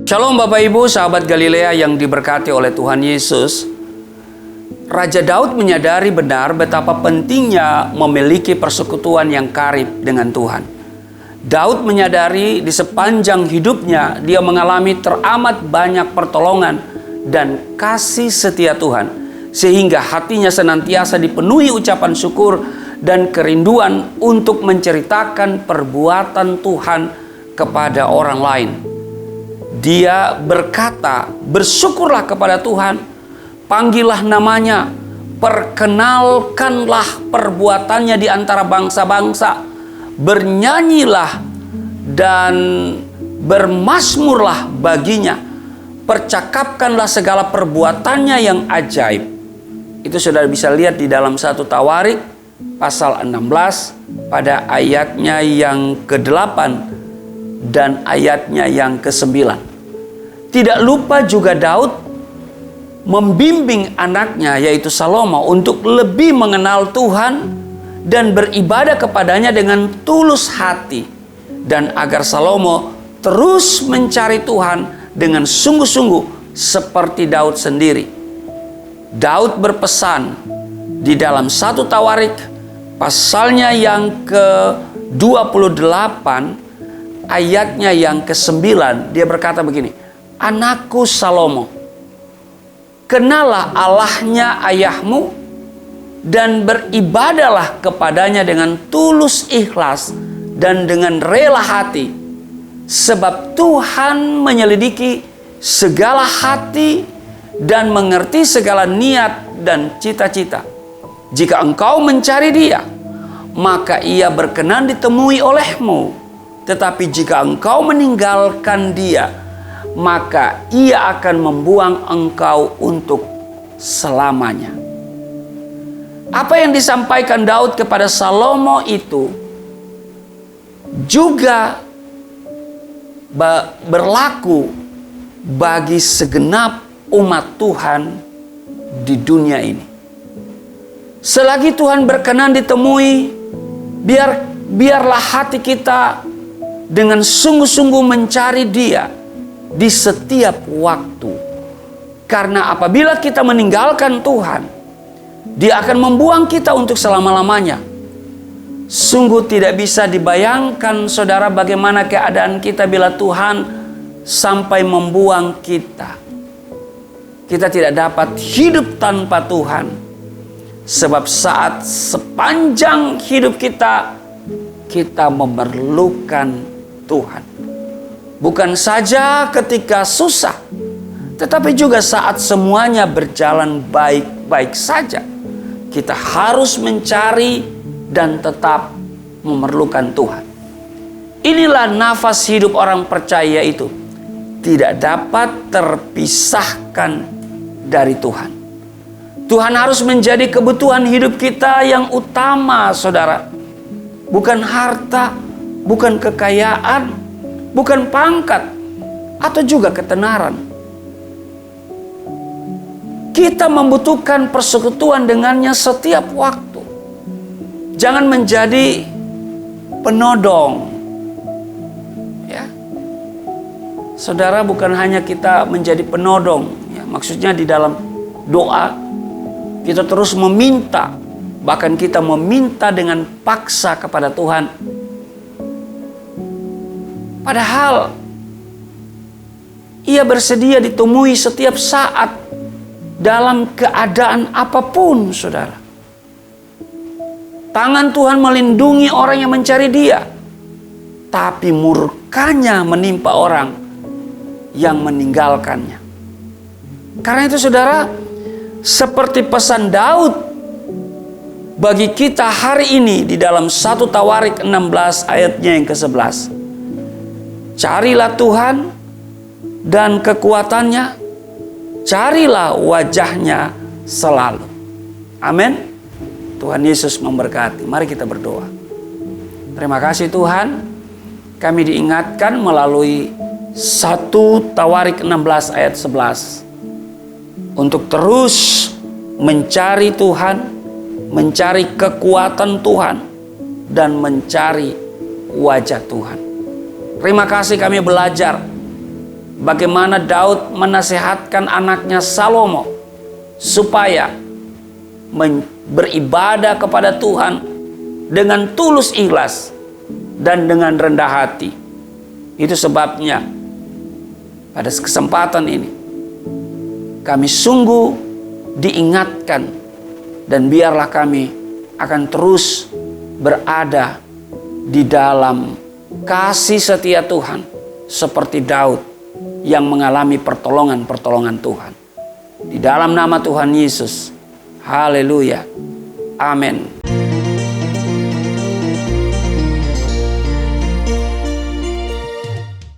Shalom Bapak Ibu, sahabat Galilea yang diberkati oleh Tuhan Yesus. Raja Daud menyadari benar betapa pentingnya memiliki persekutuan yang karib dengan Tuhan. Daud menyadari di sepanjang hidupnya dia mengalami teramat banyak pertolongan dan kasih setia Tuhan, sehingga hatinya senantiasa dipenuhi ucapan syukur dan kerinduan untuk menceritakan perbuatan Tuhan kepada orang lain. Dia berkata, bersyukurlah kepada Tuhan, panggillah namanya, perkenalkanlah perbuatannya di antara bangsa-bangsa, bernyanyilah dan bermazmurlah baginya, percakapkanlah segala perbuatannya yang ajaib. Itu sudah bisa lihat di dalam 1 Tawarik pasal 16 pada ayatnya yang ke-8 dan ayatnya yang ke-9. Tidak lupa juga Daud membimbing anaknya yaitu Salomo untuk lebih mengenal Tuhan dan beribadah kepadanya dengan tulus hati, dan agar Salomo terus mencari Tuhan dengan sungguh-sungguh seperti Daud sendiri. Daud berpesan di dalam 1 Tawarik pasalnya yang ke-28 ayatnya yang ke-9, dia berkata begini, anakku Salomo, kenalah Allahnya ayahmu dan beribadahlah kepadanya dengan tulus ikhlas dan dengan rela hati, sebab Tuhan menyelidiki segala hati dan mengerti segala niat dan cita-cita. Jika engkau mencari Dia, maka Ia berkenan ditemui olehmu. Tetapi jika engkau meninggalkan Dia, maka Ia akan membuang engkau untuk selamanya. Apa yang disampaikan Daud kepada Salomo itu juga berlaku bagi segenap umat Tuhan di dunia ini. Selagi Tuhan berkenan ditemui, biarlah hati kita dengan sungguh-sungguh mencari Dia di setiap waktu. Karena apabila kita meninggalkan Tuhan, Dia akan membuang kita untuk selama-lamanya. Sungguh tidak bisa dibayangkan saudara bagaimana keadaan kita bila Tuhan sampai membuang kita. Kita tidak dapat hidup tanpa Tuhan. Sebab saat sepanjang hidup kita memerlukan Tuhan. Bukan saja ketika susah, tetapi juga saat semuanya berjalan baik-baik saja. Kita harus mencari dan tetap memerlukan Tuhan. Inilah nafas hidup orang percaya itu. Tidak dapat terpisahkan dari Tuhan. Tuhan harus menjadi kebutuhan hidup kita yang utama, saudara. Bukan harta, bukan kekayaan, bukan pangkat, atau juga ketenaran. Kita membutuhkan persekutuan dengannya setiap waktu. Jangan menjadi penodong. Ya. Saudara, bukan hanya kita menjadi penodong. Ya, maksudnya di dalam doa, kita terus meminta. Bahkan kita meminta dengan paksa kepada Tuhan. Padahal Ia bersedia ditemui setiap saat dalam keadaan apapun, saudara. Tangan Tuhan melindungi orang yang mencari Dia, tapi murkanya menimpa orang yang meninggalkannya. Karena itu saudara, seperti pesan Daud bagi kita hari ini di dalam 1 Tawarik 16 ayatnya yang ke-11. Carilah Tuhan dan kekuatannya, carilah wajahnya selalu. Amin. Tuhan Yesus memberkati. Mari kita berdoa. Terima kasih Tuhan, kami diingatkan melalui 1 Tawarik 16 ayat 11 untuk terus mencari Tuhan, mencari kekuatan Tuhan, dan mencari wajah Tuhan. Terima kasih kami belajar bagaimana Daud menasehatkan anaknya Salomo supaya beribadah kepada Tuhan dengan tulus ikhlas dan dengan rendah hati. Itu sebabnya pada kesempatan ini kami sungguh diingatkan, dan biarlah kami akan terus berada di dalam kasih setia Tuhan seperti Daud yang mengalami pertolongan-pertolongan Tuhan. Di dalam nama Tuhan Yesus. Haleluya. Amin.